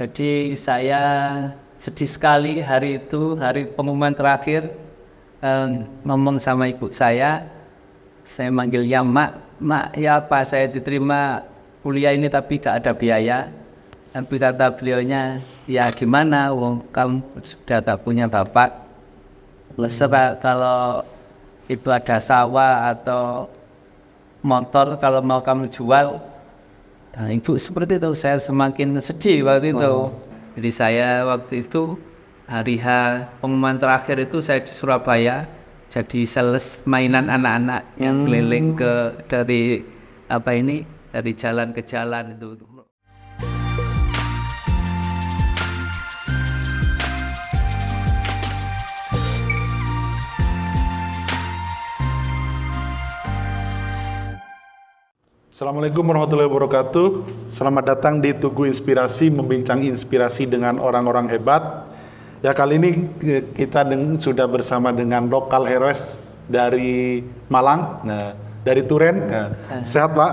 Jadi saya sedih sekali hari itu, hari pengumuman terakhir, ngomong sama ibu saya manggilnya Mak, ya apa saya diterima kuliah ini tapi gak ada biaya. Tapi kata beliaunya, ya gimana, wong kamu sudah tak punya bapak. Sebab kalau itu ada sawah atau motor kalau mau kamu jual. Nah, ibu seperti itu, saya semakin sedih waktu itu. Jadi saya waktu itu hari H pengumuman terakhir itu saya di Surabaya, jadi sales mainan anak-anak yang keliling dari jalan ke jalan itu. Assalamualaikum warahmatullahi wabarakatuh. Selamat datang di Tugu Inspirasi, membincang inspirasi dengan orang-orang hebat. Ya, kali ini kita sudah bersama dengan lokal heroes dari Malang, dari Turen. Sehat Pak?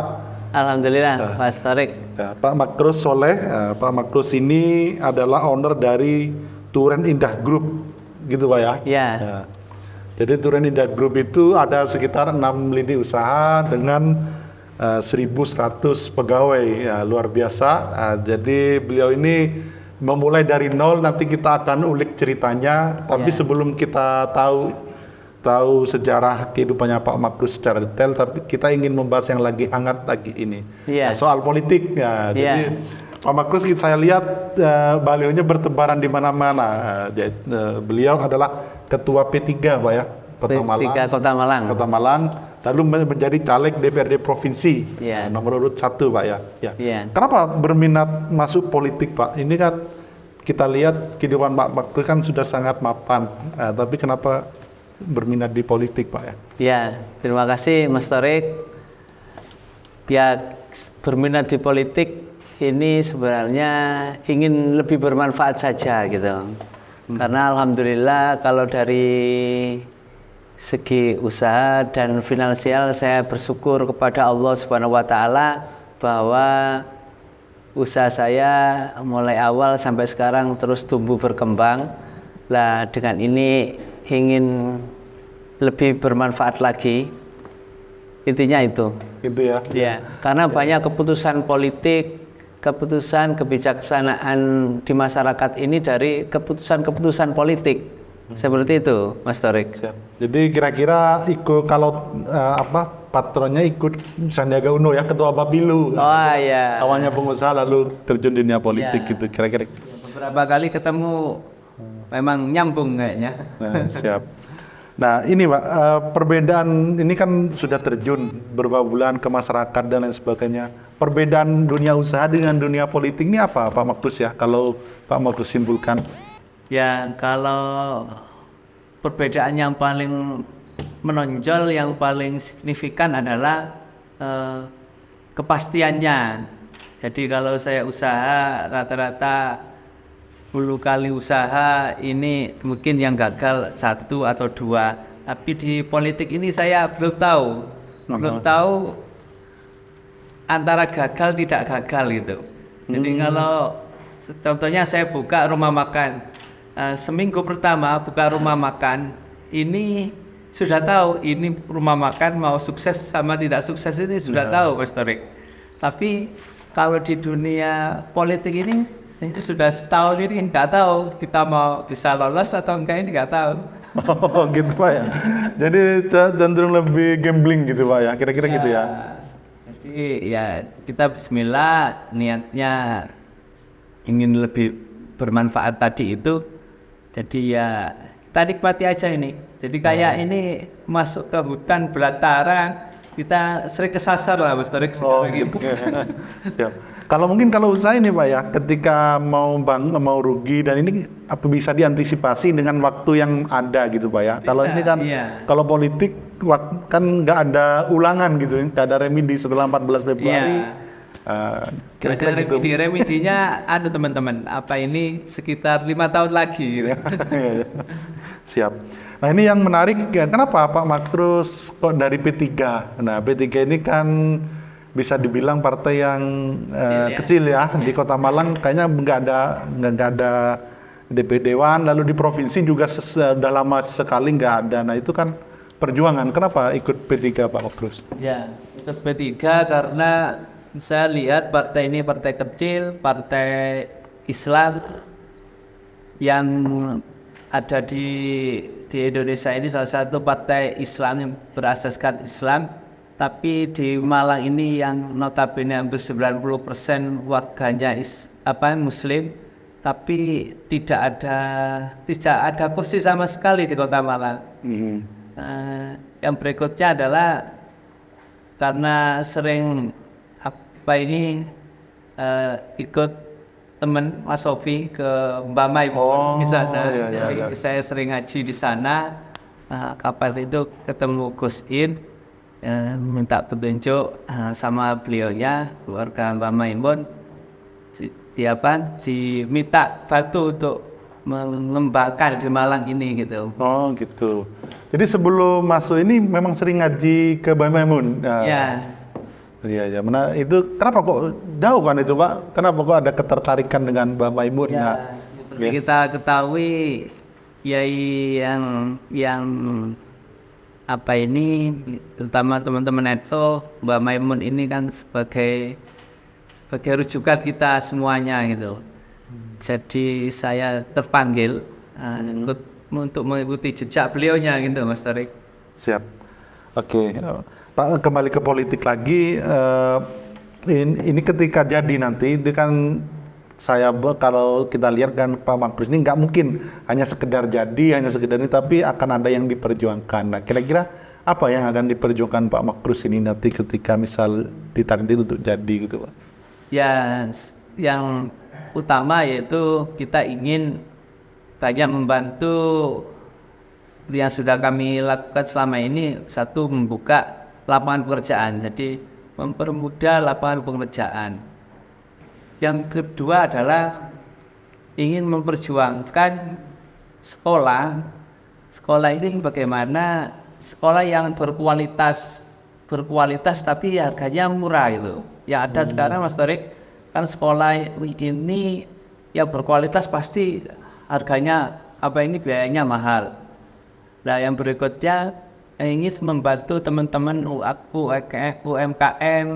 Alhamdulillah, Mas Tarik. Pak Makrus Soleh. Pak Makrus ini adalah owner dari Turen Indah Group, gitu Pak ya? Ya. Jadi Turen Indah Group itu ada sekitar 6 lini usaha dengan 1.100 pegawai, ya, luar biasa. Jadi beliau ini memulai dari nol. Nanti kita akan ulik ceritanya. Tapi sebelum kita tahu sejarah kehidupannya Pak Makrus secara detail, tapi kita ingin membahas yang lagi hangat lagi ini, soal politik. Jadi Pak Makrus, saya lihat balihonya bertebaran di mana-mana. Beliau adalah Ketua P3 Pak ya, Kota Malang. Lalu menjadi caleg DPRD Provinsi, nomor urut 1 Pak ya. Kenapa berminat masuk politik Pak? Ini kan kita lihat kehidupan Pak Makrus kan sudah sangat mapan, tapi kenapa berminat di politik Pak ya? Ya, terima kasih Mas Tarik. Ya, berminat di politik ini sebenarnya ingin lebih bermanfaat saja gitu. Karena alhamdulillah kalau dari segi usaha dan finansial saya bersyukur kepada Allah Subhanahu wa taala bahwa usaha saya mulai awal sampai sekarang terus tumbuh berkembang. Lah dengan ini ingin lebih bermanfaat lagi. Intinya itu. Itu ya. Ya, karena banyak keputusan politik, keputusan kebijaksanaan di masyarakat ini dari keputusan-keputusan politik. Seperti itu, Mas Torik. Jadi kira-kira ikut kalau patronnya ikut Sandiaga Uno ya, Ketua Bapilu. Oh iya. Awalnya pengusaha lalu terjun di dunia politik gitu kira-kira. Beberapa kali ketemu memang nyambung kayaknya. Siap. Nah ini Pak, perbedaan ini kan sudah terjun beberapa bulan ke masyarakat dan lain sebagainya. Perbedaan dunia usaha dengan dunia politik ini apa Pak Makrus ya? Kalau Pak Makrus simpulkan. Ya, kalau perbedaan yang paling menonjol, yang paling signifikan adalah kepastiannya. Jadi kalau saya usaha rata-rata 10 kali usaha ini mungkin yang gagal 1 atau 2. Tapi di politik ini saya belum tahu antara gagal tidak gagal gitu. Jadi kalau contohnya saya buka rumah makan, seminggu pertama buka rumah makan, ini sudah tahu ini rumah makan mau sukses sama tidak sukses ini sudah tahu Mas Torik. Tapi kalau di dunia politik ini sudah setahun ini nggak tahu kita mau bisa lolos atau enggak, ini nggak tahu. Oh gitu Pak ya. Jadi cenderung lebih gambling gitu Pak ya, kira-kira gitu ya. Jadi ya kita bismillah, niatnya ingin lebih bermanfaat tadi itu. Jadi ya kita nikmati aja ini. Jadi kayak ini masuk ke hutan belantara, kita sering kesasar lah Mas Tarik. Gitu. Siap. Kalau usaha ini Pak ya, ketika mau rugi dan ini apa bisa diantisipasi dengan waktu yang ada gitu Pak ya. Kalau ini kan kalau politik kan nggak ada ulangan gitu, nggak ada remedi setelah 14 Februari. Kira-kira gitu. Remedinya ada teman-teman, ini sekitar 5 tahun lagi gitu. Siap. Nah ini yang menarik ya, kenapa Pak Makrus kok dari P3? Nah P3 ini kan bisa dibilang partai yang kecil ya. Di Kota Malang kayaknya nggak ada DPD-wan, lalu di provinsi juga sudah lama sekali nggak ada. Nah itu kan perjuangan. Kenapa ikut P3 Pak Makrus? Ya, ikut P3 karena saya lihat partai ini partai kecil, partai Islam yang ada di Indonesia ini salah satu partai Islam yang berasaskan Islam, tapi di Malang ini yang notabene hampir 90% warganya Muslim, tapi tidak ada kursi sama sekali di Kota Malang. Yang berikutnya adalah karena sering ikut teman Mas Sofi ke Mbak Mai misalnya, iya. saya sering ngaji di sana. Kapan itu ketemu Gus In, minta petunjuk sama beliaunya, keluarga Mbak Maimun, diminta batu untuk mengembangkan di Malang ini gitu. Oh gitu. Jadi sebelum masuk ini memang sering ngaji ke Mbak Maimun. Ya. Iya, itu kenapa kok jauh kan itu Pak? Kenapa kok ada ketertarikan dengan Mbak Maimun? Ya, seperti kita ketahui, Yai yang terutama teman-teman Etso, Mbak Maimun ini kan sebagai rujukan kita semuanya gitu. Jadi saya terpanggil untuk mengikuti jejak beliaunya gitu, Mas Tarik. Siap. Oke. Pak, kembali ke politik lagi. Ini ketika jadi nanti, itu kan kalau kita lihat kan Pak Makrus ini nggak mungkin hanya sekedar jadi, tapi akan ada yang diperjuangkan. Nah, kira-kira apa yang akan diperjuangkan Pak Makrus ini nanti ketika misal ditakdir untuk jadi gitu, Pak? Ya, yang utama yaitu kita ingin banyak membantu yang sudah kami lakukan selama ini. Satu, membuka lapangan pekerjaan, jadi mempermudah lapangan pekerjaan. Yang kedua adalah ingin memperjuangkan sekolah ini bagaimana sekolah yang berkualitas tapi harganya murah gitu. Yang ada sekarang Mas Tarik kan sekolah ini yang berkualitas pasti harganya biayanya mahal. Nah yang berikutnya ingin membantu teman-teman UMKM,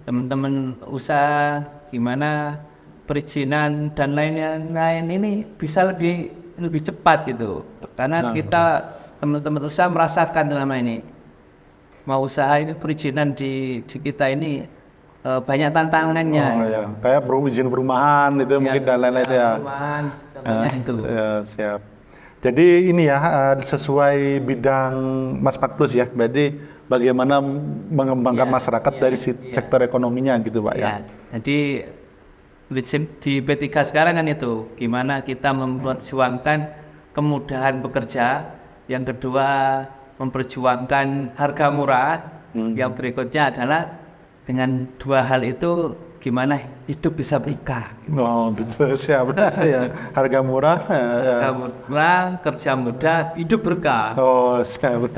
teman-teman usaha, gimana perizinan dan lain-lain ini bisa lebih cepat gitu. Karena kita teman-teman usaha merasakan selama ini mau usaha ini perizinan di kita ini banyak tantangannya. Ya. Kayak izin perumahan itu mungkin dan lain-lain ya. Perumahan, contohnya itu. Siap. Jadi ini ya sesuai bidang Mas Makrus ya, berarti bagaimana mengembangkan masyarakat dari sektor ekonominya gitu Pak ya. Jadi di P3 sekarang kan itu, gimana kita memperjuangkan kemudahan bekerja, yang kedua memperjuangkan harga murah, yang berikutnya adalah dengan dua hal itu gimana hidup bisa berkah. Oh gitu, siap. Ya, harga murah, harga murah, kerja mudah, hidup berkah. Oh siap.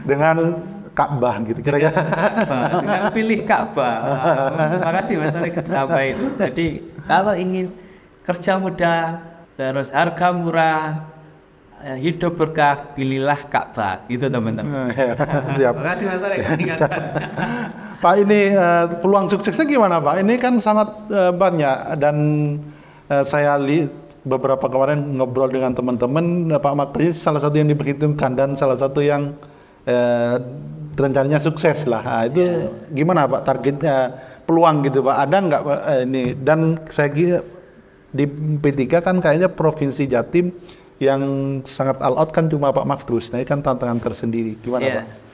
Dengan Ka'bah gitu kira-kira. Dengan pilih Ka'bah. Makasih Mas Tarik Ka'bah itu. Jadi kalau ingin kerja mudah, terus harga murah, hidup berkah, pilihlah Ka'bah. Gitu teman-teman. Siap. Makasih Mas Tarik. Pak, ini peluang suksesnya gimana Pak? Ini kan sangat banyak dan saya lihat beberapa kemarin ngobrol dengan teman-teman, Pak Makrus salah satu yang diperhitungkan dan salah satu yang rencananya sukses lah. Nah, itu gimana Pak targetnya, peluang gitu Pak? Ada nggak ini? Dan saya kira di P3 kan kayaknya Provinsi Jatim yang sangat all out kan cuma Pak Makrus. Nah, ini kan tantangan tersendiri. Gimana Pak?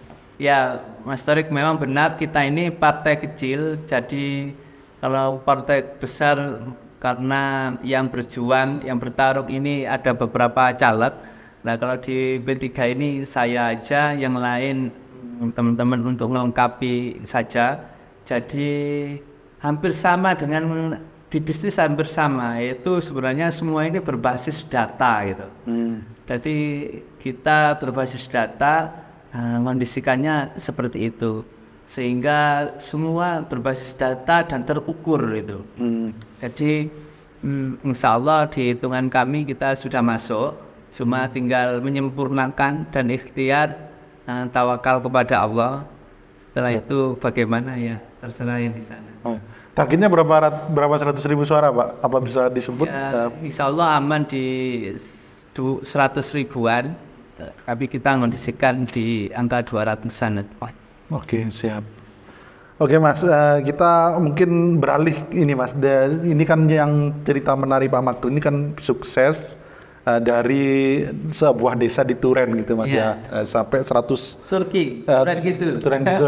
Ya, Mas Tarik memang benar, kita ini partai kecil, jadi kalau partai besar karena yang berjuang, yang bertarung ini ada beberapa caleg. Nah kalau di P3 ini saya aja, yang lain teman-teman untuk melengkapi saja. Jadi hampir sama dengan di bisnis hampir sama, yaitu sebenarnya semua ini berbasis data gitu. Jadi kita berbasis data, kondisikannya seperti itu. sehingga semua berbasis data dan terukur itu. Jadi insya Allah di hitungan kami kita sudah masuk, cuma tinggal menyempurnakan dan ikhtiar, tawakal kepada Allah. Setelah itu bagaimana ya terserah yang di sana. Targetnya berapa 100.000 suara Pak? Apa bisa disebut? Ya, insya Allah aman di 100 ribuan, tapi kita mengondisikan di angka 200-an. Oke, siap. Oke Mas, kita mungkin beralih ini Mas. Ini kan yang cerita menarik Pak Maktu ini kan sukses dari sebuah desa di Turen gitu Mas ya, sampai 100 Turki, Turen gitu. Turen gitu.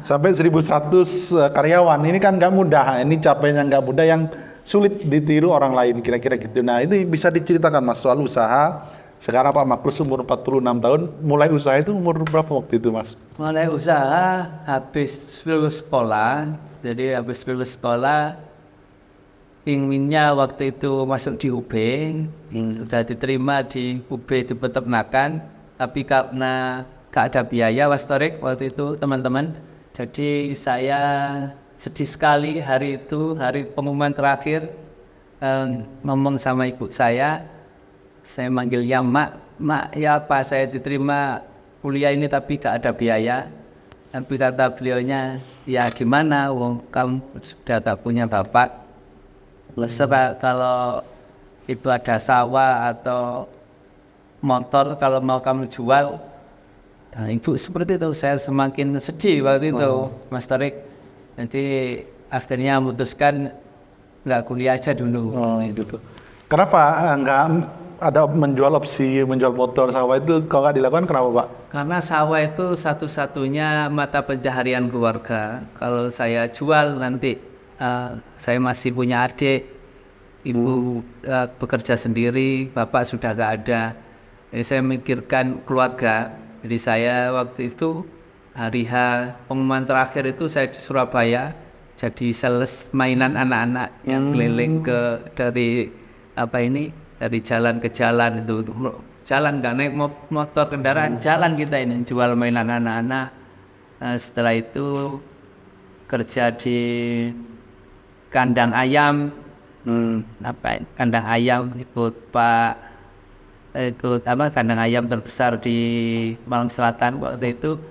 Sampai 1.100 karyawan. Ini kan nggak mudah. Ini capaiannya nggak mudah yang sulit ditiru orang lain kira-kira gitu. Nah, itu bisa diceritakan Mas soal usaha. Sekarang Pak Makrus umur 46 tahun, mulai usaha itu umur berapa waktu itu Mas? Mulai usaha habis lulus sekolah. Jadi habis lulus sekolah inginnya waktu itu masuk di UB, sudah diterima di UB di peternakan, tapi karena gak ada biaya Torik waktu itu teman-teman, jadi saya sedih sekali hari itu, hari pengumuman terakhir, ngomong sama ibu saya manggilnya Mak, ya apa saya diterima kuliah ini tapi gak ada biaya. Tapi kata beliaunya, ya gimana, kamu sudah tak punya bapak. Sebab kalau itu ada sawah atau motor kalau mau kamu jual, nah, ibu seperti itu. Saya semakin sedih waktu itu, Mas Torik. Jadi akhirnya memutuskan nggak kuliah aja dulu. Gitu. Kenapa nggak ada opsi menjual motor sawah itu kalau nggak dilakukan kenapa Pak? Karena sawah itu satu-satunya mata pencaharian keluarga. Kalau saya jual nanti saya masih punya adik, ibu bekerja sendiri, bapak sudah nggak ada. Jadi saya memikirkan keluarga. Jadi saya waktu itu hari H pengumuman terakhir itu saya di Surabaya, jadi sales mainan anak-anak yang keliling dari jalan ke jalan itu jalan nggak naik motor kendaraan, jalan kita ini jual mainan anak-anak. Setelah itu kerja di kandang ayam, kandang ayam kandang ayam terbesar di Malang Selatan waktu itu.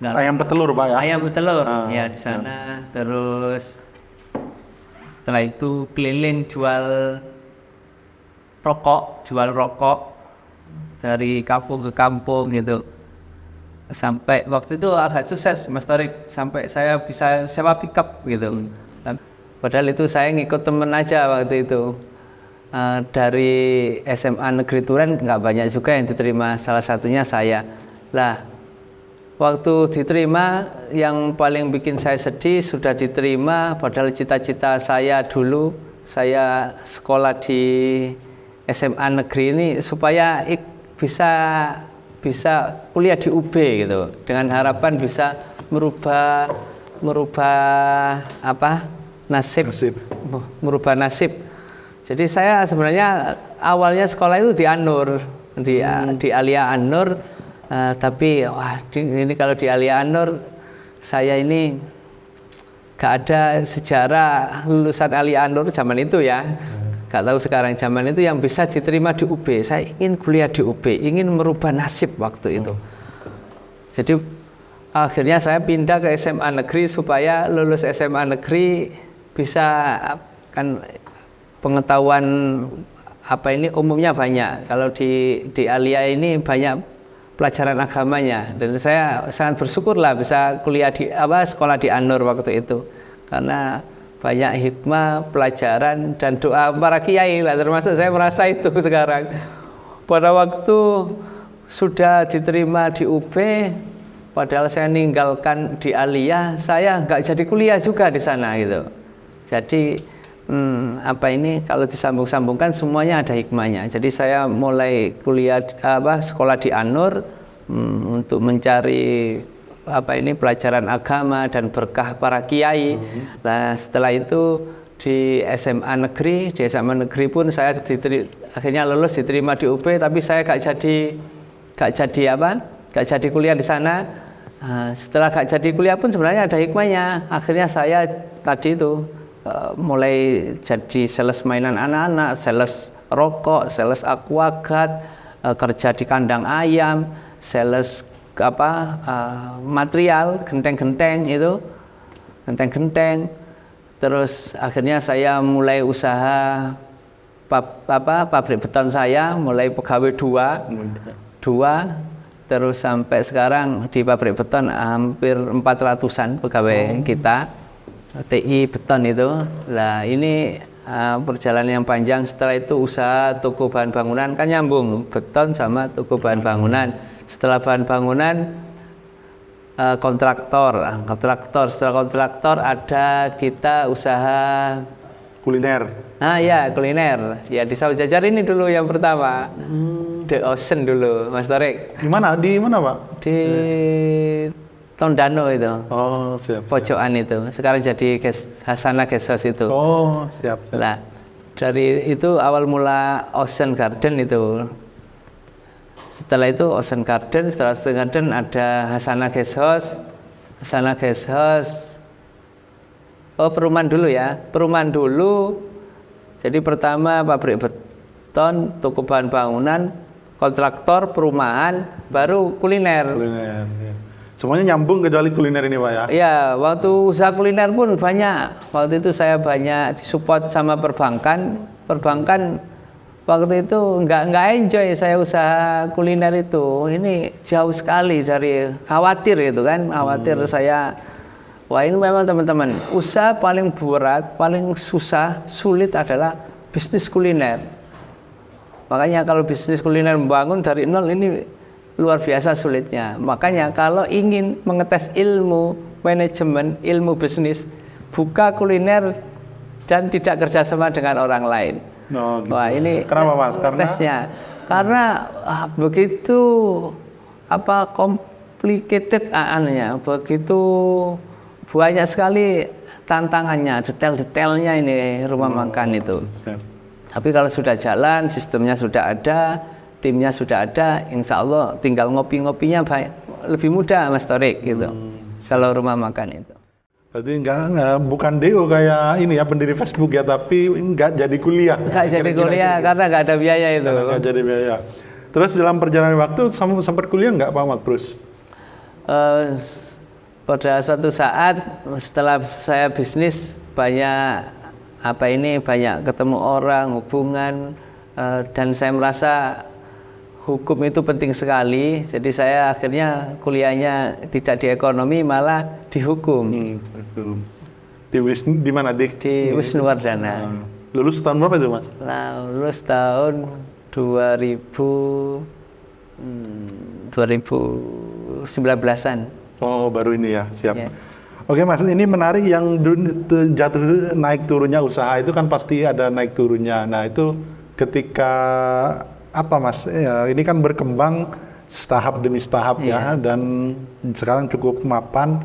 Ayam petelur Pak ya? Ayam petelur, ya di sana. Terus setelah itu keliling jual rokok dari kampung ke kampung gitu. Sampai waktu itu agak sukses Mas Torik, sampai saya bisa sewa pickup gitu. Padahal itu saya ngikut temen aja waktu itu. Dari SMA Negeri Turen nggak banyak juga yang diterima, salah satunya saya. Lah, waktu diterima yang paling bikin saya sedih sudah diterima, padahal cita-cita saya dulu, saya sekolah di SMA Negeri ini supaya bisa kuliah di UB gitu, dengan harapan bisa merubah nasib. Jadi saya sebenarnya awalnya sekolah itu di An-Nur, di Alia An-Nur, tapi ini kalau di Alia An-Nur saya ini gak ada sejarah lulusan Alia An-Nur zaman itu ya. Gak tahu sekarang zaman itu yang bisa diterima di UB. Saya ingin kuliah di UB, ingin merubah nasib waktu itu. Jadi akhirnya saya pindah ke SMA Negeri supaya lulus SMA Negeri bisa kan pengetahuan umumnya banyak. Kalau di Alia ini banyak pelajaran agamanya, dan saya sangat bersyukurlah bisa kuliah sekolah di An-Nur waktu itu, karena banyak hikmah, pelajaran, dan doa para kiai lah, termasuk saya merasa itu sekarang. Pada waktu sudah diterima di UB, padahal saya ninggalkan di Aliyah, saya nggak jadi kuliah juga di sana gitu. Jadi kalau disambung-sambungkan semuanya ada hikmahnya. Jadi saya mulai kuliah sekolah di An-Nur untuk mencari pelajaran agama dan berkah para kiai. Nah, setelah itu di SMA Negeri pun saya akhirnya lulus, diterima di UB, tapi saya gak jadi kuliah di sana. Setelah gak jadi kuliah pun sebenarnya ada hikmahnya. Akhirnya saya tadi itu mulai jadi sales mainan anak-anak, sales rokok, sales aquaguard, kerja di kandang ayam, sales material, genteng-genteng itu, genteng-genteng. Terus akhirnya saya mulai usaha pabrik beton saya, mulai pegawai dua, terus sampai sekarang di pabrik beton hampir 400-an pegawai kita, TI beton itu. Lah ini perjalanan yang panjang. Setelah itu usaha toko bahan bangunan, kan nyambung beton sama toko bahan bangunan. Setelah bahan bangunan kontraktor. Setelah kontraktor ada kita usaha Kuliner. ya kuliner. Ya di Sawah Jajar ini dulu yang pertama. The Ocean dulu, Mas Torik. Di mana Pak? Di Tondano itu. Oh, siap. Pojokan itu. Sekarang jadi Hasana Guest House itu. Oh, siap. Lah, dari itu awal mula Ocean Garden itu. Setelah itu Ocean Garden, setelah Ocean Garden ada Hasana Guest House. Hasana Guest House. Oh, perumahan dulu ya. Perumahan dulu. Jadi pertama pabrik beton, toko bahan bangunan, kontraktor, perumahan, baru kuliner. Kuliner. Ya. Semuanya nyambung kecuali kuliner ini Pak ya? Iya, waktu usaha kuliner pun banyak. Waktu itu saya banyak disupport sama perbankan. Perbankan waktu itu nggak enjoy saya usaha kuliner itu. Ini jauh sekali dari khawatir gitu kan. Khawatir saya. Wah ini memang teman-teman, usaha paling berat, paling susah, sulit adalah bisnis kuliner. Makanya kalau bisnis kuliner membangun dari nol ini luar biasa sulitnya. Makanya kalau ingin mengetes ilmu manajemen, ilmu bisnis, buka kuliner dan tidak kerjasama dengan orang lain. Oh, gitu. Wah ini kenapa Mas? Tesnya. Karena begitu complicated begitu banyak sekali tantangannya, detail-detailnya ini rumah makan itu. Tapi kalau sudah jalan, sistemnya sudah ada, timnya sudah ada, insya Allah tinggal ngopi-ngopinya lebih mudah Mas Torik gitu. Kalau rumah makan itu. Berarti bukan DO kayak ini ya pendiri Facebook ya, tapi nggak jadi kuliah. Nggak jadi kuliah karena nggak ada biaya itu. Nggak jadi biaya. Terus dalam perjalanan waktu sempat kuliah nggak Pak Ahmad Bruce? Pada suatu saat setelah saya bisnis banyak ketemu orang, hubungan, dan saya merasa hukum itu penting sekali. Jadi saya akhirnya kuliahnya tidak di ekonomi, malah di hukum. Di mana Dik? Di Wisnuwardana. Lulus tahun berapa itu Mas? Lulus tahun 2019-an. Oh baru ini ya, siap. Yeah. Oke Mas, ini menarik yang jatuh naik turunnya usaha itu kan pasti ada naik turunnya. Nah itu ketika apa Mas? Ya, ini kan berkembang setahap demi setahap ya, dan sekarang cukup mapan.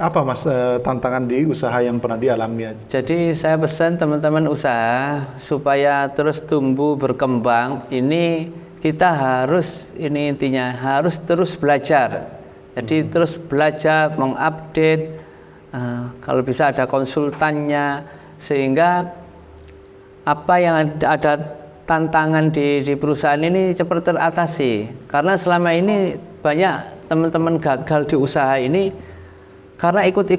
Apa Mas tantangan di usaha yang pernah dialami? Jadi saya pesan teman-teman usaha supaya terus tumbuh berkembang. Ini kita harus harus terus belajar. Jadi terus belajar, mengupdate, kalau bisa ada konsultannya, sehingga apa yang ada tantangan di perusahaan ini cepat teratasi. Karena selama ini banyak teman-teman gagal di usaha ini karena ikut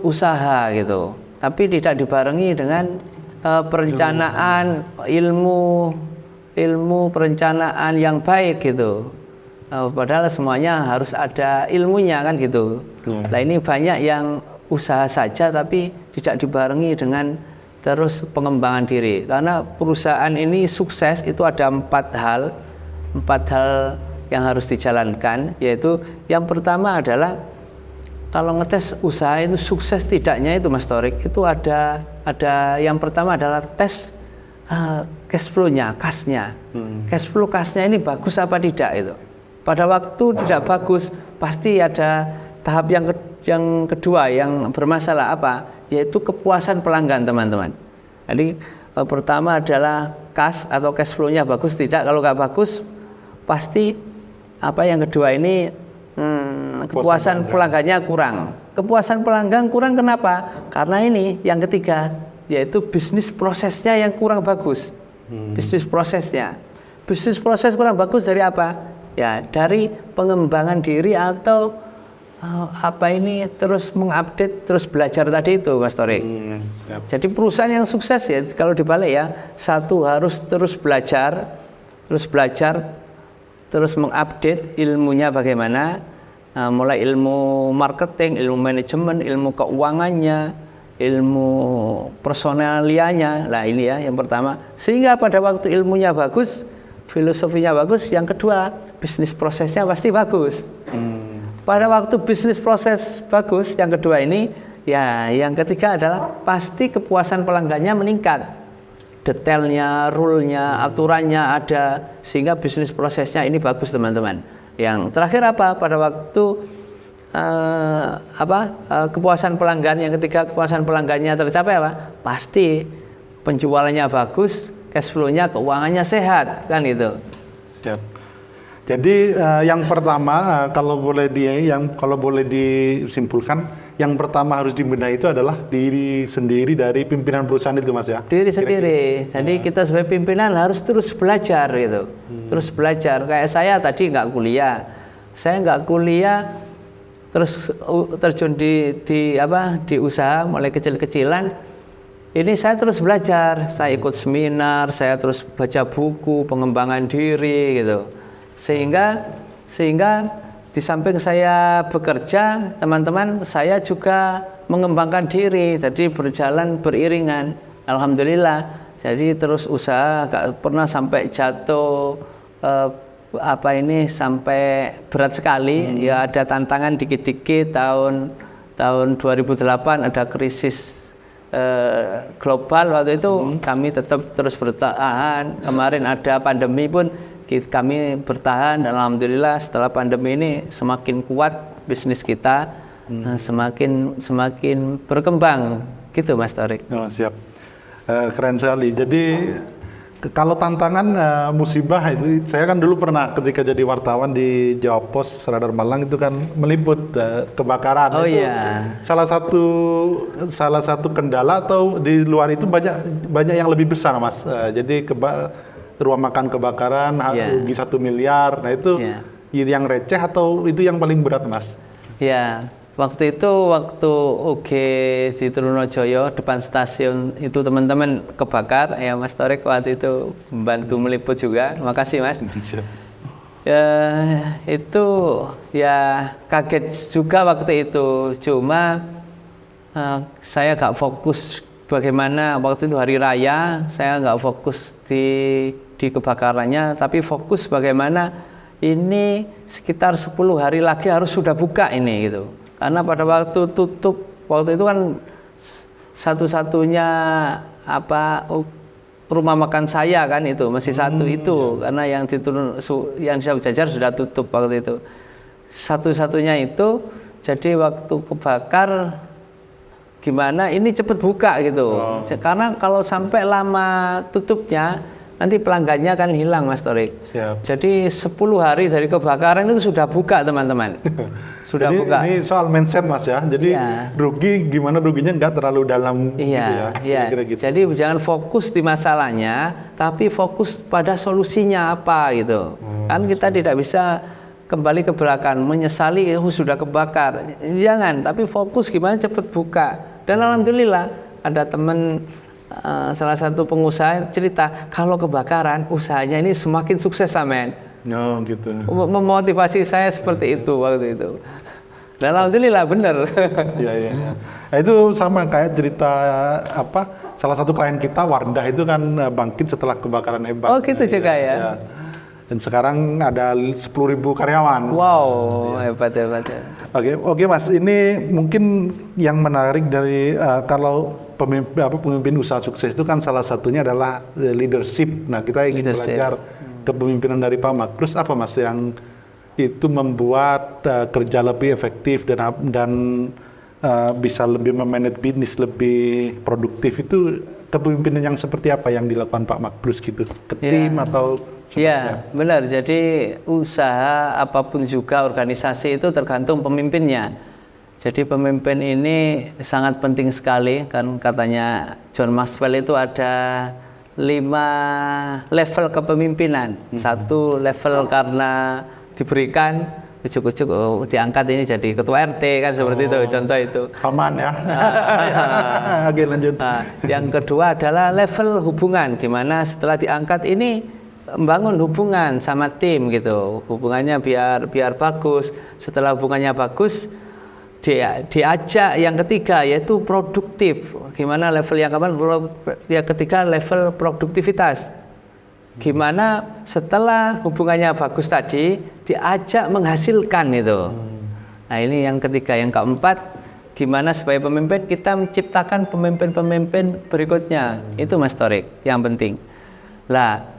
usaha gitu, tapi tidak dibarengi dengan perencanaan, ilmu perencanaan yang baik gitu. Padahal semuanya harus ada ilmunya kan gitu. Nah ini banyak yang usaha saja tapi tidak dibarengi dengan terus pengembangan diri. Karena perusahaan ini sukses itu ada empat hal yang harus dijalankan, yaitu yang pertama adalah kalau ngetes usaha itu sukses tidaknya itu Mas Torik, itu ada yang pertama adalah tes cash flow-nya, kasnya. Cash flow kasnya ini bagus apa tidak itu. Pada waktu tidak bagus, pasti ada tahap yang kedua yang bermasalah yaitu kepuasan pelanggan teman-teman. Jadi pertama adalah kas atau cash flow-nya bagus tidak. Kalau nggak bagus, pasti yang kedua ini kepuasan pelanggannya kurang. Kepuasan pelanggan kurang kenapa? Karena ini yang ketiga, yaitu bisnis prosesnya yang kurang bagus. Bisnis prosesnya. Bisnis proses kurang bagus dari apa? Ya, dari pengembangan diri atau terus mengupdate, terus belajar tadi itu, Mas Torik. Jadi perusahaan yang sukses ya, kalau dibalik ya, satu harus terus belajar, terus mengupdate ilmunya bagaimana, mulai ilmu marketing, ilmu manajemen, ilmu keuangannya, ilmu personalianya. Lah ini ya yang pertama. Sehingga pada waktu ilmunya bagus, filosofinya bagus, yang kedua bisnis prosesnya pasti bagus. Pada waktu bisnis proses bagus, yang kedua ini, ya yang ketiga adalah pasti kepuasan pelanggannya meningkat. Detailnya, rule-nya, aturannya ada, sehingga bisnis prosesnya ini bagus teman-teman. Yang terakhir apa? Pada waktu kepuasan pelanggan, yang ketiga kepuasan pelanggannya tercapai apa? Pasti penjualannya bagus, cash flow-nya, keuangannya sehat, kan itu. Siap. Jadi yang pertama kalau boleh disimpulkan, yang pertama harus dibenahi itu adalah diri sendiri dari pimpinan perusahaan itu, Mas ya. Diri sendiri. Jadi kita sebagai pimpinan harus terus belajar gitu. Terus belajar. Kayak saya tadi nggak kuliah. Saya nggak kuliah terus terjun di usaha mulai kecil-kecilan. Ini saya terus belajar. Saya ikut seminar, saya terus baca buku pengembangan diri gitu. Sehingga di samping saya bekerja, teman-teman, saya juga mengembangkan diri. Jadi berjalan beriringan. Alhamdulillah. Jadi terus usaha, gak pernah sampai jatuh sampai berat sekali. Ya ada tantangan dikit-dikit. Tahun 2008 ada krisis global, waktu itu kami tetap terus bertahan. Kemarin ada pandemi pun kami bertahan, dan alhamdulillah setelah pandemi ini semakin kuat bisnis kita, semakin berkembang gitu, Mas Torik. Oh, siap. Keren sekali. Jadi kalau tantangan musibah itu, saya kan dulu pernah ketika jadi wartawan di Jawa Pos Radar Malang itu kan meliput kebakaran. Oh itu iya. Salah satu kendala, atau di luar itu banyak yang lebih besar, Mas. Jadi ruang makan kebakaran, rugi 1 miliar. Nah itu yang receh atau itu yang paling berat, Mas? Ya, waktu UG di Trunojoyo depan stasiun itu teman-teman kebakar. Ya Mas Torik waktu itu membantu meliput juga. Makasih Mas. Ya, itu ya kaget juga waktu itu. Cuma saya gak fokus bagaimana waktu itu hari raya, saya nggak fokus di kebakarannya, tapi fokus bagaimana ini sekitar 10 hari lagi harus sudah buka ini gitu. Karena pada waktu tutup, waktu itu kan satu-satunya rumah makan saya kan itu masih satu itu, karena yang saya jajar sudah tutup waktu itu. Satu-satunya itu, jadi waktu kebakar gimana ini cepet buka gitu. Karena kalau sampai lama tutupnya nanti pelanggannya akan hilang, Mas Torik. Siap. Jadi 10 hari dari kebakaran itu sudah buka, teman-teman. Sudah jadi buka. Ini soal mindset, Mas ya. Jadi rugi gimana ruginya nggak terlalu dalam gitu ya. Kira-kira gitu. Jadi jangan fokus di masalahnya, tapi fokus pada solusinya apa gitu. Kan kita tidak bisa kembali ke belakang menyesali sudah kebakar. Jangan, tapi fokus gimana cepet buka. Dan alhamdulillah ada teman salah satu pengusaha cerita kalau kebakaran usahanya ini semakin sukses, amen. Oh gitu. Memotivasi saya seperti itu waktu itu. Dan alhamdulillah benar. Iya. Nah, itu sama kayak cerita salah satu klien kita Wardah itu kan bangkit setelah kebakaran hebat. Oh gitu juga ya. Dan sekarang ada 10.000 karyawan. Wow, hebat. Oke Mas, ini mungkin yang menarik dari kalau pemimpin usaha sukses itu kan salah satunya adalah leadership. Nah, kita ingin belajar kepemimpinan dari Pak Mak. Terus apa Mas yang itu membuat kerja lebih efektif dan bisa lebih memanage bisnis lebih produktif itu kepemimpinan yang seperti apa yang dilakukan Pak Makbrus gitu? Ke tim atau seperti Ya, benar. Jadi usaha apapun juga organisasi itu tergantung pemimpinnya. Jadi pemimpin ini sangat penting sekali, kan katanya John Maxwell itu ada 5 level kepemimpinan. Satu level karena diberikan, ujuk-ujuk diangkat ini jadi ketua RT kan seperti itu, contoh itu. aman ya? Oke, lanjut. Nah, yang kedua adalah level hubungan, di mana setelah diangkat ini membangun hubungan sama tim gitu, hubungannya biar bagus. Setelah hubungannya bagus, diajak yang ketiga yaitu produktif. Gimana level yang kapan? Yang ketiga level produktivitas. Gimana setelah hubungannya bagus tadi diajak menghasilkan itu. Nah ini yang ketiga. Yang keempat, gimana supaya pemimpin kita menciptakan pemimpin-pemimpin berikutnya. Itu Mas Torik yang penting. Lah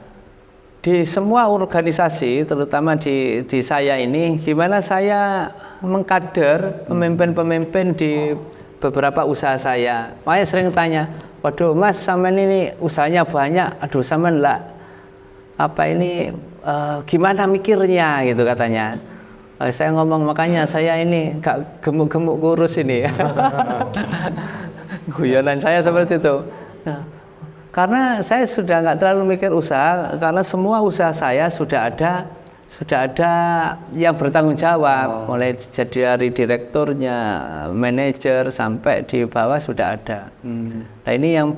di semua organisasi, terutama di saya ini, gimana saya mengkader pemimpin-pemimpin di beberapa usaha saya. Makanya sering tanya, waduh Mas, sampean ini usahanya banyak, aduh sampean lah apa ini gimana mikirnya gitu katanya. Saya ngomong makanya saya ini gak gemuk-gemuk kurus ini. Guyonan saya seperti itu. Nah, karena saya sudah nggak terlalu mikir usaha, karena semua usaha saya sudah ada yang bertanggung jawab, mulai jadi dari direkturnya, manajer sampai di bawah sudah ada. Nah ini yang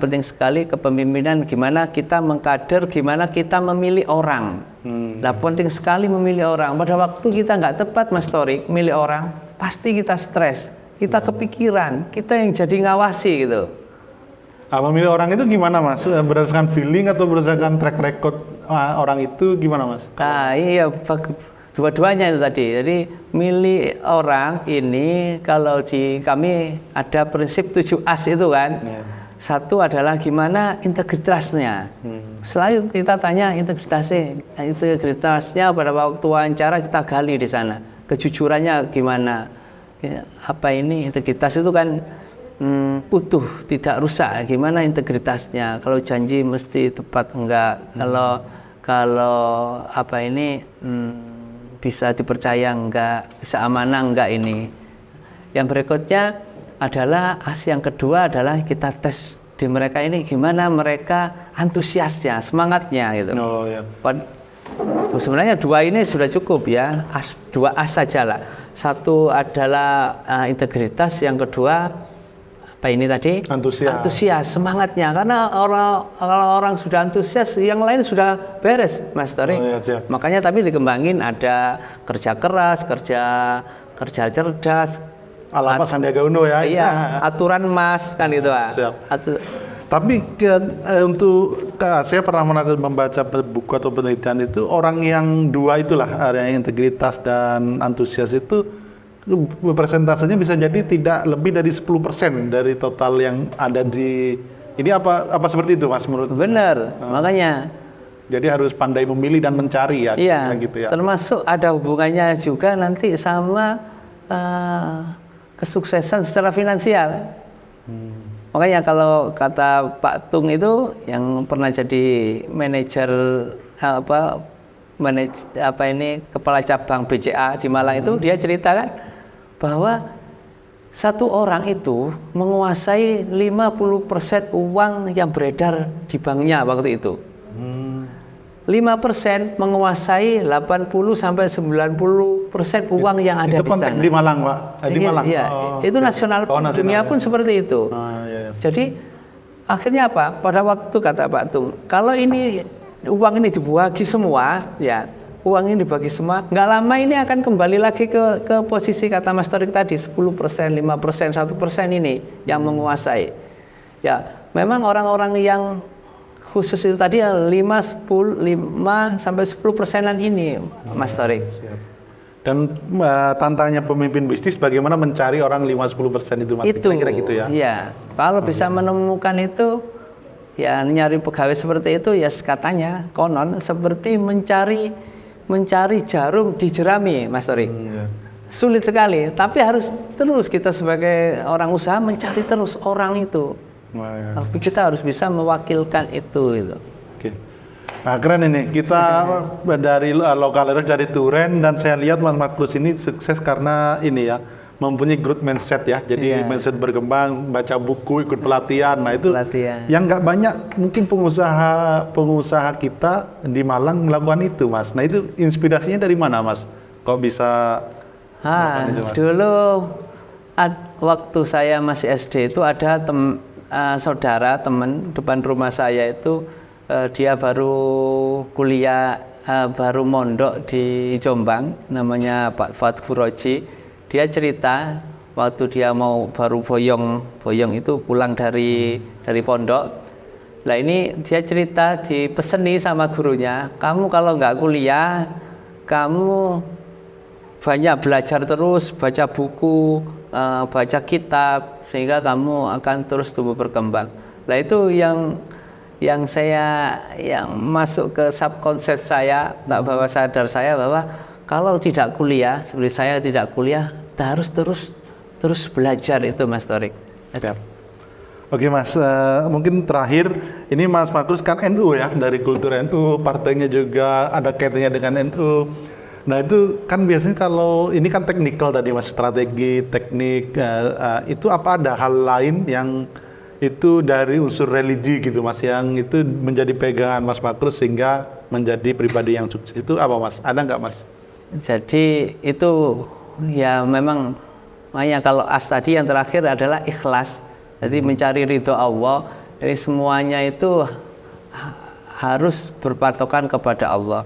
penting sekali kepemimpinan, gimana kita mengkader, gimana kita memilih orang. Nah penting sekali memilih orang. Pada waktu kita nggak tepat Mas Torik, milih orang, pasti kita stres, kita kepikiran, kita yang jadi ngawasi gitu. Memilih orang itu gimana Mas? Berdasarkan feeling atau berdasarkan track record orang itu gimana Mas? Nah iya, dua-duanya itu tadi. Jadi milih orang ini, kalau di kami ada prinsip 7As itu kan. Satu adalah gimana integritasnya. Selalu kita tanya integritasnya pada waktu wawancara kita gali di sana. Kejujurannya gimana? Apa ini integritas itu kan utuh, tidak rusak. Gimana integritasnya? Kalau janji mesti tepat enggak? Kalau apa ini bisa dipercaya enggak? Bisa amanah enggak ini? Yang berikutnya adalah yang kedua adalah kita tes di mereka ini gimana mereka antusiasnya, semangatnya gitu. Oh, ya. Sebenarnya 2 ini sudah cukup ya, 2 as saja lah. Satu adalah integritas, yang kedua apa ini tadi? Antusias, semangatnya. Karena kalau orang sudah antusias, yang lain sudah beres, Mas Torik. Ya, makanya tapi dikembangin ada kerja keras, kerja cerdas. Ala Pak Sandiaga Uno ya. Iya, aturan Mas kan gitu. Tapi untuk saya pernah membaca buku atau penelitian itu, orang yang 2 itulah, yang integritas dan antusias itu persentasenya bisa jadi tidak lebih dari 10% dari total yang ada di ini. Apa seperti itu Mas menurut? Benar, makanya. Jadi harus pandai memilih dan mencari ya. Iya, gitu ya. Termasuk ada hubungannya juga nanti sama kesuksesan secara finansial. Makanya kalau kata Pak Tung itu yang pernah jadi manajer kepala cabang BCA di Malang itu, dia ceritakan bahwa satu orang itu menguasai 50% uang yang beredar di banknya waktu itu. 5% menguasai 80-90% uang yang ada itu di sana. Di Malang, Pak. Di Malang. Iya, itu nasional, dunia pun seperti itu. Iya. Jadi akhirnya apa? Pada waktu kata Pak Tung, kalau ini uang ini dibagi semua, ya uang ini dibagi semua, nggak lama ini akan kembali lagi ke posisi kata Mas Torik tadi, 10%, 5%, 1% ini yang menguasai. Ya, memang orang-orang yang khusus itu tadi 5-10% ini Mas Torik. Dan tantangannya pemimpin bisnis bagaimana mencari orang 5-10% itu Mas. Itu kira gitu ya. Iya. Kalau bisa menemukan itu, ya nyari pegawai seperti itu ya katanya konon seperti mencari jarum di jerami Mas Torik. Sulit sekali, tapi harus terus kita sebagai orang usaha mencari terus orang itu. Wah, ya. Tapi kita harus bisa mewakilkan itu gitu. Oke. Nah, keren ini. Kita dari lokal dari Turen, dan saya lihat Mas Magnus ini sukses karena ini ya, mempunyai growth mindset ya. Jadi Iya. mindset berkembang, baca buku, ikut pelatihan. Nah, itu Pelatihan. yang nggak banyak mungkin pengusaha kita di Malang melakukan itu, Mas. Nah, itu inspirasinya dari mana, Mas? Kok bisa melakukan itu, Mas? Dulu waktu saya masih SD itu ada saudara teman depan rumah saya itu, dia baru kuliah, baru mondok di Jombang, namanya Pak Fathu Roji. Dia cerita waktu dia mau baru boyong itu pulang dari pondok. Nah ini dia cerita dipeseni sama gurunya, kamu kalau nggak kuliah, kamu banyak belajar terus, baca buku, baca kitab, sehingga kamu akan terus tumbuh berkembang. Nah itu yang masuk ke subconscious saya, tak bawah sadar saya, bahwa kalau tidak kuliah, seperti saya tidak kuliah, kita harus terus belajar itu, Mas Torik. Siap. Oke, Mas, mungkin terakhir ini Mas Magnus kan NU ya, dari kultur NU, partainya juga ada kaitannya dengan NU. Nah itu kan biasanya kalau ini kan teknikal tadi, Mas, strategi, teknik, itu apa ada hal lain yang itu dari unsur religi gitu, Mas, yang itu menjadi pegangan Mas Magnus sehingga menjadi pribadi yang sukses, itu apa, Mas? Ada nggak, Mas? Jadi itu ya memang, makanya kalau tadi yang terakhir adalah ikhlas. Jadi mencari ridho Allah. Jadi semuanya itu harus berpatokan kepada Allah.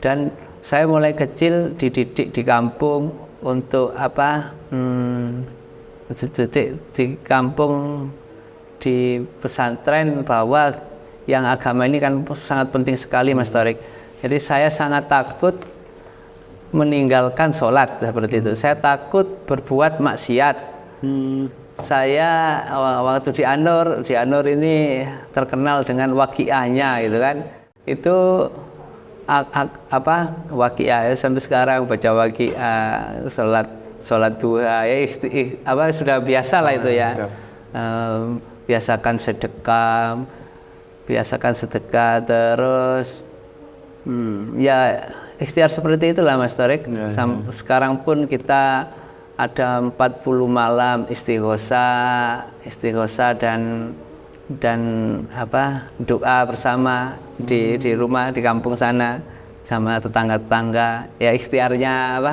Dan saya mulai kecil dididik di kampung untuk di kampung, di pesantren, bahwa yang agama ini kan sangat penting sekali, Mas Torik. Jadi saya sangat takut meninggalkan sholat seperti itu. Saya takut berbuat maksiat. Saya waktu di Anur ini terkenal dengan waqiahnya gitu kan. Itu waqiah sampai sekarang baca waqiah, sholat duha ya, sudah biasa lah itu ya. Biasakan sedekah terus ya ikhtiar seperti itulah, Mas Torik. Sekarang pun kita ada 40 malam istighosa dan doa bersama di rumah, di kampung sana sama tetangga-tetangga. Ya ikhtiarnya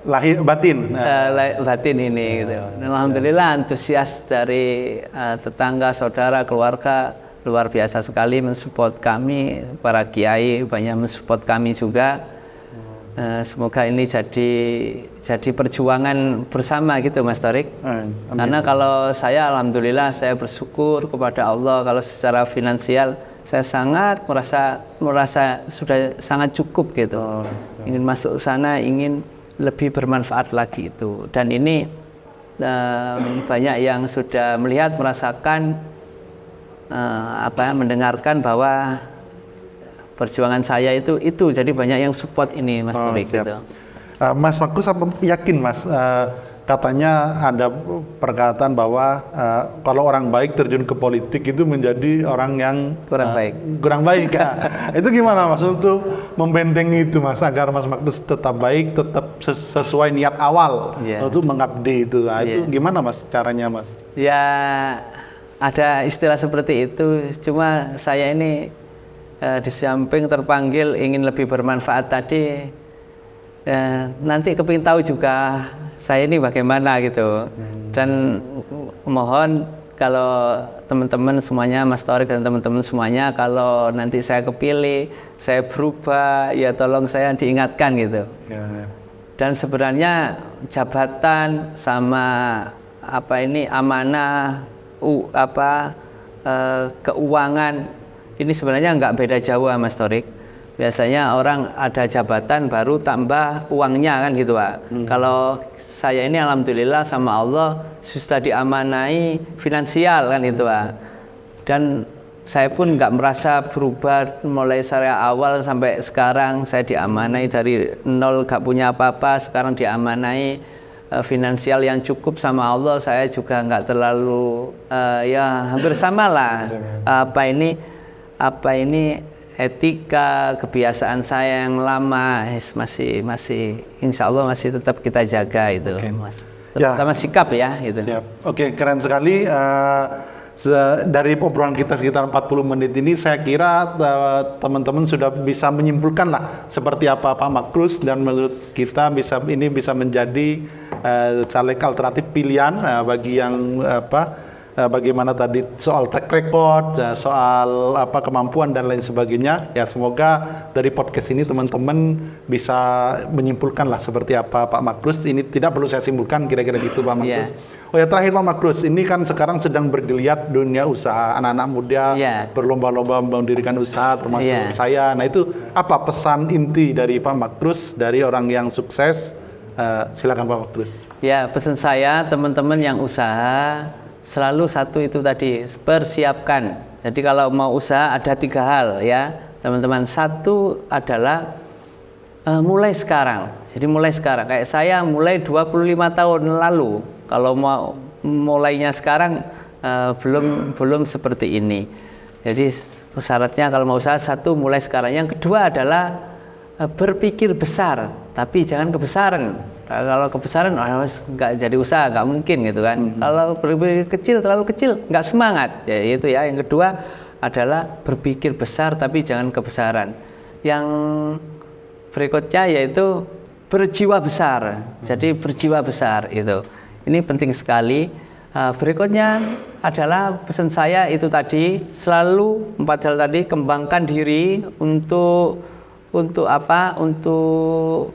Lahir batin. Batin ini gitu. Alhamdulillah antusias dari tetangga, saudara, keluarga luar biasa sekali mensupport kami, para kiai banyak mensupport kami juga. Semoga ini jadi perjuangan bersama gitu, Mas Torik. Karena kalau saya alhamdulillah saya bersyukur kepada Allah, kalau secara finansial saya sangat merasa sudah sangat cukup gitu. Ingin masuk sana, ingin lebih bermanfaat lagi itu. Dan ini banyak yang sudah melihat, merasakan, mendengarkan bahwa perjuangan saya itu jadi banyak yang support ini, Mas Torik gitu. Mas Magnus yakin, Mas, katanya ada perkataan bahwa kalau orang baik terjun ke politik itu menjadi orang yang kurang baik ya. Itu gimana, Mas, untuk membentengi itu, Mas, agar Mas Magnus tetap baik, tetap sesuai niat awal untuk mengabdi itu. Itu gimana, Mas, caranya, Mas? Ya ada istilah seperti itu, cuma saya ini di samping terpanggil ingin lebih bermanfaat tadi, nanti kepingin tahu juga saya ini bagaimana gitu. Dan mohon kalau teman-teman semuanya, Mas Torik dan teman-teman semuanya, kalau nanti saya kepilih, saya berubah, ya tolong saya diingatkan gitu. Dan sebenarnya jabatan sama amanah, keuangan ini sebenarnya nggak beda jauh, Mas Torik. Biasanya orang ada jabatan baru tambah uangnya kan gitu, Pak. Kalau saya ini alhamdulillah sama Allah sudah diamanai finansial kan gitu, Pak. Dan saya pun nggak merasa berubah mulai saya awal sampai sekarang. Saya diamanai dari nol, nggak punya apa-apa, sekarang diamanai finansial yang cukup sama Allah, saya juga nggak terlalu ya hampir sama lah. Apa ini etika kebiasaan saya yang lama masih insya Allah masih tetap kita jaga itu, Mas. Terutama sikap ya gitu. Siap. Oke, keren sekali. Dari obrolan kita sekitar 40 menit ini, saya kira teman-teman sudah bisa menyimpulkan lah seperti apa Pak Makrus, dan menurut kita ini bisa menjadi caleg alternatif pilihan bagi yang bagaimana tadi soal track record, soal kemampuan dan lain sebagainya. Ya, semoga dari podcast ini teman-teman bisa menyimpulkan lah seperti apa Pak Makrus. Ini tidak perlu saya simpulkan, kira-kira gitu Pak Makrus. Oh ya, terakhir Pak Makrus, ini kan sekarang sedang bergeliat dunia usaha, anak-anak muda berlomba-lomba mendirikan usaha, termasuk saya. Nah, itu apa pesan inti dari Pak Makrus, dari orang yang sukses? Silakan Pak Makrus. Ya, pesan saya teman-teman yang usaha selalu satu itu tadi, persiapkan. Jadi kalau mau usaha ada 3 hal ya teman-teman. Satu adalah mulai sekarang. Jadi mulai sekarang. Kayak saya mulai 25 tahun lalu. Kalau mau mulainya sekarang belum seperti ini. Jadi syaratnya kalau mau usaha, satu mulai sekarang. Yang kedua adalah berpikir besar, tapi jangan kebesaran. Kalau kebesaran nggak jadi usaha, nggak mungkin gitu kan. Kalau berpikir kecil, terlalu kecil, nggak semangat. Ya itu ya. Yang kedua adalah berpikir besar tapi jangan kebesaran. Yang berikutnya yaitu berjiwa besar. Jadi berjiwa besar itu. Ini penting sekali. Berikutnya adalah pesan saya itu tadi, selalu 4 hal tadi, kembangkan diri untuk apa? Untuk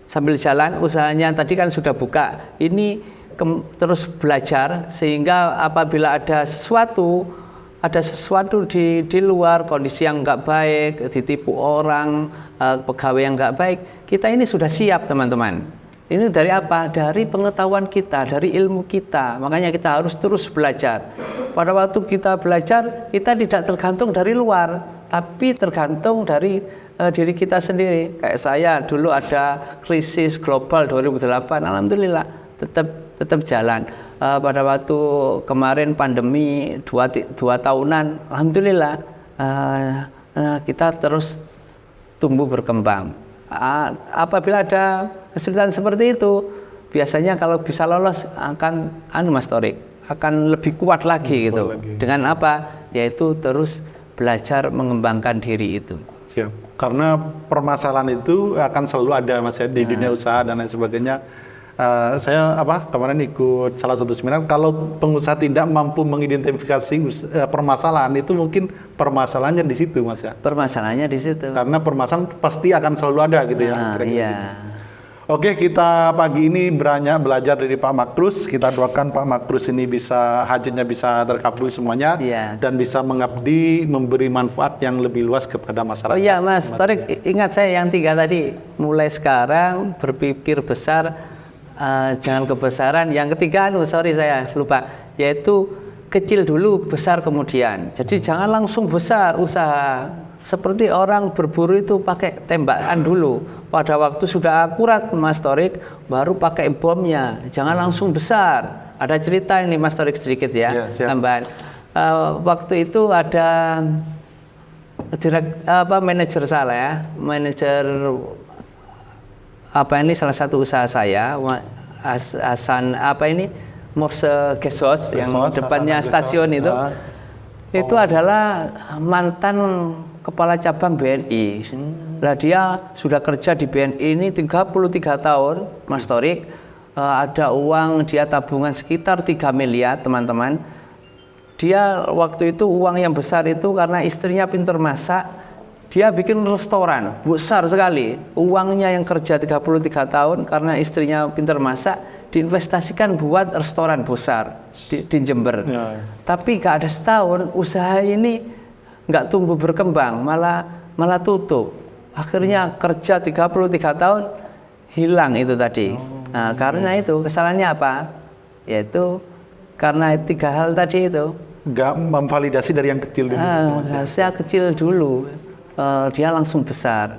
sambil jalan usahanya tadi kan sudah buka, ini terus belajar sehingga apabila ada sesuatu di luar, kondisi yang nggak baik, ditipu orang, pegawai yang nggak baik, kita ini sudah siap teman-teman. Ini dari apa? Dari pengetahuan kita, dari ilmu kita. Makanya kita harus terus belajar. Pada waktu kita belajar, kita tidak tergantung dari luar, tapi tergantung dari diri kita sendiri. Kayak saya dulu ada krisis global 2008, alhamdulillah tetap jalan. Pada waktu kemarin pandemi 2 tahunan, alhamdulillah kita terus tumbuh berkembang. Apabila ada kesulitan seperti itu, biasanya kalau bisa lolos akan Mas Torik akan lebih kuat lagi gitu. Dengan apa? Yaitu terus belajar mengembangkan diri itu. Siap. Karena permasalahan itu akan selalu ada Mas ya, di dunia usaha dan lain sebagainya. Saya kemarin ikut salah satu seminar, kalau pengusaha tidak mampu mengidentifikasi permasalahan itu, mungkin permasalahannya di situ Mas ya. Permasalahannya di situ. Karena permasalahan pasti akan selalu ada gitu ya. Iya. Oke, kita pagi ini banyak belajar dari Pak Makrus. Kita doakan Pak Makrus ini hajatnya bisa terkabul semuanya, dan bisa mengabdi, memberi manfaat yang lebih luas kepada masyarakat. Oh iya Mas Torik, ingat saya yang 3 tadi, mulai sekarang berpikir besar, jangan kebesaran. Yang ketiga sorry saya lupa, yaitu kecil dulu, besar kemudian. Jadi jangan langsung besar usaha. Seperti orang berburu itu pakai tembakan dulu. Pada waktu sudah akurat Mas Torik, baru pakai bomnya. Jangan langsung besar. Ada cerita ini Mas Torik sedikit ya, tambahan. Waktu itu ada manajer saya, salah satu usaha saya, Hasan Morse Gesos, yang depannya stasiun itu. Itu adalah mantan kepala cabang BNI. Lah dia sudah kerja di BNI ini 33 tahun, Mas Torik. Ada uang dia tabungan sekitar 3 miliar, teman-teman. Dia waktu itu uang yang besar itu karena istrinya pintar masak. Dia bikin restoran besar sekali. Uangnya yang kerja 33 tahun karena istrinya pintar masak diinvestasikan buat restoran besar di Jember. Tapi gak ada setahun usaha ini nggak tumbuh berkembang, malah tutup. Akhirnya kerja 33 tahun hilang itu tadi. Nah, karena itu kesalahannya apa? Yaitu karena 3 hal tadi itu. Nggak memvalidasi dari yang kecil dulu. Saya kecil dulu, dia langsung besar.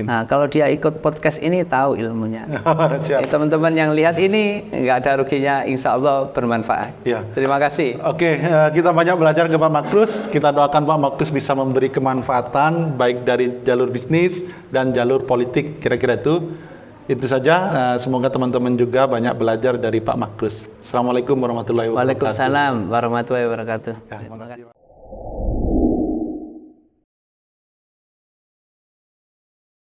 Nah, kalau dia ikut podcast ini tahu ilmunya. Siap. Teman-teman yang lihat ini nggak ada ruginya, insya Allah bermanfaat. Ya. Terima kasih. Oke, kita banyak belajar ke Pak Makrus. Kita doakan Pak Makrus bisa memberi kemanfaatan baik dari jalur bisnis dan jalur politik, kira-kira itu. Itu saja. Semoga teman-teman juga banyak belajar dari Pak Makrus. Assalamualaikum warahmatullahi wabarakatuh. Waalaikumsalam warahmatullahi wabarakatuh. Ya, terima kasih, Pak.